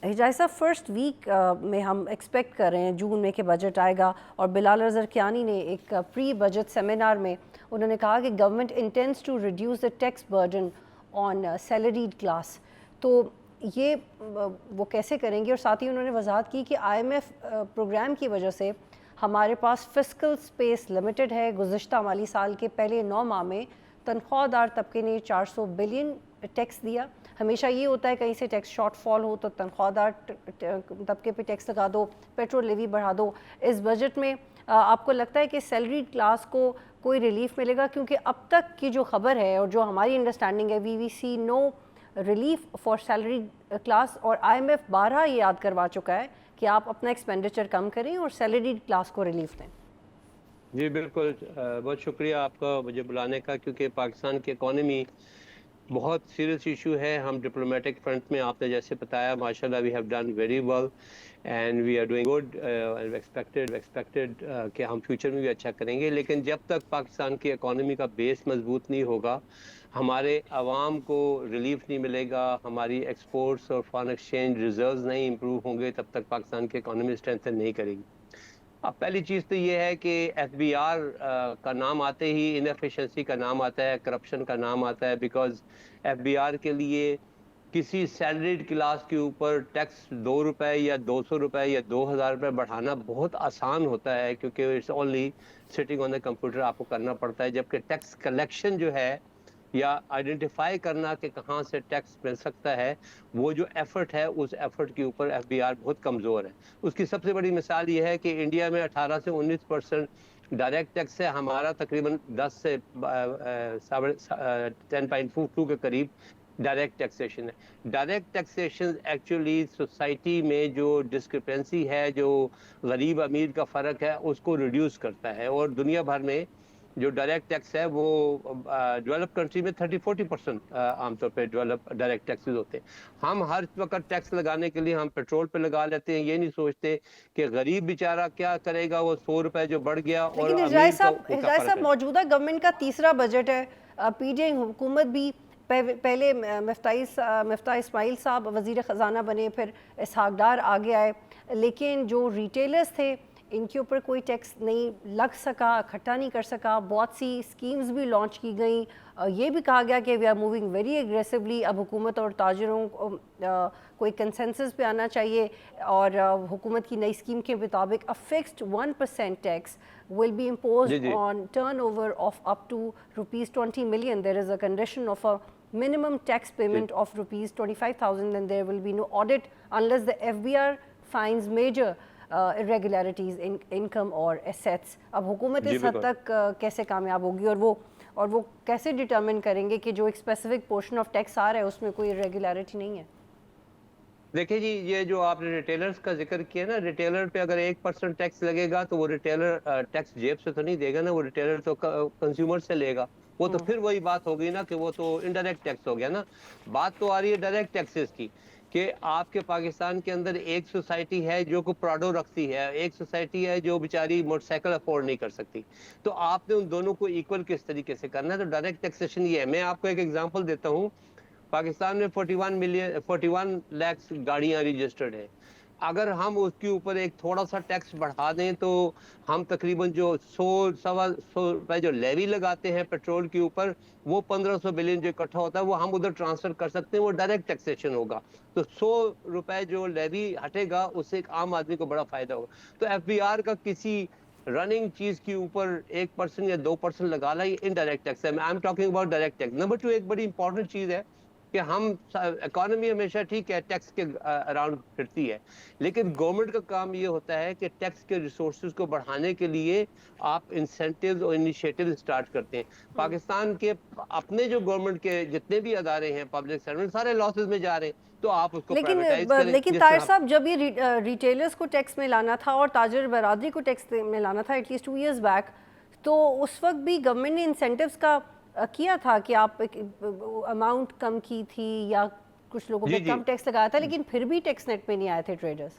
حجاز صاحب first week میں ہم ایکسپیکٹ کر رہے ہیں جون میں کہ بجٹ آئے گا، اور بلال اظہر کیانی نے ایک پری بجٹ سیمینار میں انہوں نے کہا کہ government intends to reduce the tax burden on salaried class. تو یہ وہ کیسے کریں گے؟ اور ساتھ ہی انہوں نے وضاحت کی کہ آئی ایم ایف پروگرام کی وجہ سے ہمارے پاس فسکل سپیس لمیٹڈ ہے. گزشتہ مالی سال کے پہلے 9 ماہ میں تنخواہ دار طبقے نے 400 بلین ٹیکس دیا. ہمیشہ یہ ہوتا ہے کہیں سے ٹیکس شارٹ فال ہو تو تنخواہ دار طبقے پہ ٹیکس لگا دو، پیٹرول لیوی بڑھا دو. اس بجٹ میں آپ کو لگتا ہے کہ سیلری کلاس کو کوئی ریلیف ملے گا؟ کیونکہ اب تک کی جو خبر ہے اور جو ہماری انڈرسٹینڈنگ ہے وی سی نو ریلیف فار سیلری کلاس، اور آئی ایم ایف 12 یہ یاد کروا چکا ہے کہ آپ اپنا ایکسپینڈیچر کم کریں اور سیلری کلاس کو ریلیف دیں. جی بالکل، بہت شکریہ آپ کا مجھے بلانے کا، کیونکہ پاکستان کی اکانومی بہت سیریس ایشو ہے. ہم ڈپلومیٹک فرنٹ میں آپ نے جیسے بتایا ماشاءاللہ we have done very well and we are doing good, expected کہ ہم فیوچر میں بھی اچھا کریں گے. لیکن جب تک پاکستان کی اکانومی کا بیس مضبوط نہیں ہوگا، ہمارے عوام کو ریلیف نہیں ملے گا، ہماری ایکسپورٹس اور فارن ایکسچینج ریزروز نہیں امپروو ہوں گے، تب تک پاکستان کی اکانومی اسٹرینتھن نہیں کرے گی. اب پہلی چیز تو یہ ہے کہ ایف بی آر کا نام آتے ہی انیفیشنسی کا نام آتا ہے، کرپشن کا نام آتا ہے. بیکاز ایف بی آر کے لیے کسی سیلریڈ کلاس کے اوپر ٹیکس 2 روپے یا 200 روپے یا 2000 روپے بڑھانا بہت آسان ہوتا ہے، کیونکہ it's only sitting on the computer آپ کو کرنا پڑتا ہے. جبکہ ٹیکس کلیکشن جو ہے یا آئیڈینٹیفائی کرنا کہ کہاں سے ٹیکس مل سکتا ہے، وہ جو ایفرٹ ہے اس ایفرٹ کے اوپر ایف بی آر بہت کمزور ہے. اس کی سب سے بڑی مثال یہ ہے کہ انڈیا میں 18 سے 19% ڈائریکٹ ٹیکس ہے، ہمارا تقریباً 10 سے 10.2 کے قریب ڈائریکٹ ٹیکسیشن ہے. ڈائریکٹ ٹیکسیشن ایکچولی سوسائٹی میں جو ڈسکرپنسی ہے، جو غریب امیر کا فرق ہے، اس کو ریڈیوس کرتا ہے. اور دنیا بھر میں جو ڈائریکٹ ٹیکس ہے وہ ڈیولپ کنٹری میں 30-40% عام طور پہ ڈائریکٹ ٹیکسز ہوتے ہیں. ہم ہر وقت ٹیکس لگانے کے لیے ہم پیٹرول پہ لگا لیتے ہیں، یہ نہیں سوچتے کہ غریب بیچارہ کیا کرے گا. وہ 100 روپے جو بڑھ گیا اور لیکن امیر کا حجاز فرق صاحب ہے. موجودہ گورنمنٹ کا تیسرا بجٹ ہے، پی ڈی آئی حکومت بھی پہلے مفتاح اسماعیل صاحب وزیر خزانہ بنے، پھر اسحاق ڈار آگے آئے، لیکن جو ریٹیلرز تھے ان کے اوپر کوئی ٹیکس نہیں لگ سکا، اکٹھا نہیں کر سکا. بہت سی اسکیمز بھی لانچ کی گئیں. یہ بھی کہا گیا کہ we are moving very aggressively. اب حکومت اور تاجروں کو کوئی کنسنسس پہ آنا چاہیے، اور حکومت کی نئی اسکیم کے مطابق a fixed 1% tax will be G imposed G on turnover of up to rupees 20 million. There is a condition of a minimum tax G payment of rupees 25,000, and there will be no audit unless the FBR finds major irregularities in income or assets. اب حکومت جی اس حد بالکل. تک کیسے کامیاب ہوگی، اور وہ کیسے ڈٹرمن کریں گے کہ جو ایک اسپیسیفک پورشن آف ٹیکس آ رہا ہے اس میں کوئی irregularity نہیں ہے؟ دیکھیں جی، یہ جو آپ نے ریٹیلرز کا ذکر کیا نا، ریٹیلر پہ اگر 1% ٹیکس لگے گا تو وہ ریٹیلر ٹیکس جیب سے تو نہیں دے گا نا، وہ ریٹیلر تو کنزیومر سے لے گا. وہ تو پھر وہی بات ہوگی نا کہ وہ تو انڈائریکٹ ٹیکس ہو گیا نا. بات تو آ رہی ہے ڈائریکٹ ٹیکسز کی، کہ آپ کے پاکستان کے اندر ایک سوسائٹی ہے جو کو پراڈو رکھتی ہے، ایک سوسائٹی ہے جو بیچاری موٹر سائیکل افورڈ نہیں کر سکتی. تو آپ نے ان دونوں کو ایکول کس طریقے سے کرنا ہے؟ تو ڈائریکٹ ٹیکسیشن یہ ہے. میں آپ کو ایک ایگزامپل دیتا ہوں. پاکستان میں 41 لاکھ گاڑیاں ریجسٹرڈ ہیں. اگر ہم اس کے اوپر ایک تھوڑا سا ٹیکس بڑھا دیں تو ہم تقریباً جو 100-125 روپے جو لیوی لگاتے ہیں پیٹرول کے اوپر، وہ 1500 بلین جو اکٹھا ہوتا ہے وہ ہم ادھر ٹرانسفر کر سکتے ہیں. وہ ڈائریکٹ ٹیکسیشن ہوگا. تو 100 روپے جو لیوی ہٹے گا اس سے ایک عام آدمی کو بڑا فائدہ ہوگا. تو ایف بی آر کا کسی رننگ چیز کے اوپر 1% یا 2% لگا لا، یہ انڈائریکٹ ٹیکس ہے. I am talking about direct tax. Number 2، ایک بڑی امپورٹنٹ چیز ہے کہ ہم اکانومی ہمیشہ ٹھیک ہے ٹیکس کے اراؤنڈ پھرتی ہے، لیکن گورنمنٹ کا کام یہ ہوتا ہے کہ ٹیکس کے ریسورسز کو بڑھانے کے لیے آپ انسینٹیوز اور انیشیٹیو سٹارٹ کرتے ہیں. پاکستان کے اپنے جو گورنمنٹ کے جتنے بھی ادارے ہیں پبلک سرونٹ سارے لاسز میں جا رہے ہیں، تو آپ اس کو پرائیویٹائز کریں. لیکن جس طاہر طرح صاحب جب یہ ریٹیلرز کو ٹیکس میں لانا تھا اور تاجر برادری کو ٹیکس میں لانا تھا ایٹ لیسٹ 2 years بیک، تو اس وقت بھی گورنمنٹ نے انسینٹیوز کا کیا تھا کہ آپ اماؤنٹ کم کی تھی یا کچھ لوگوں پہ جی جی کم ٹیکس لگایا تھا، لیکن پھر بھی ٹیکس نیٹ پہ نہیں آئے تھے ٹریڈرز.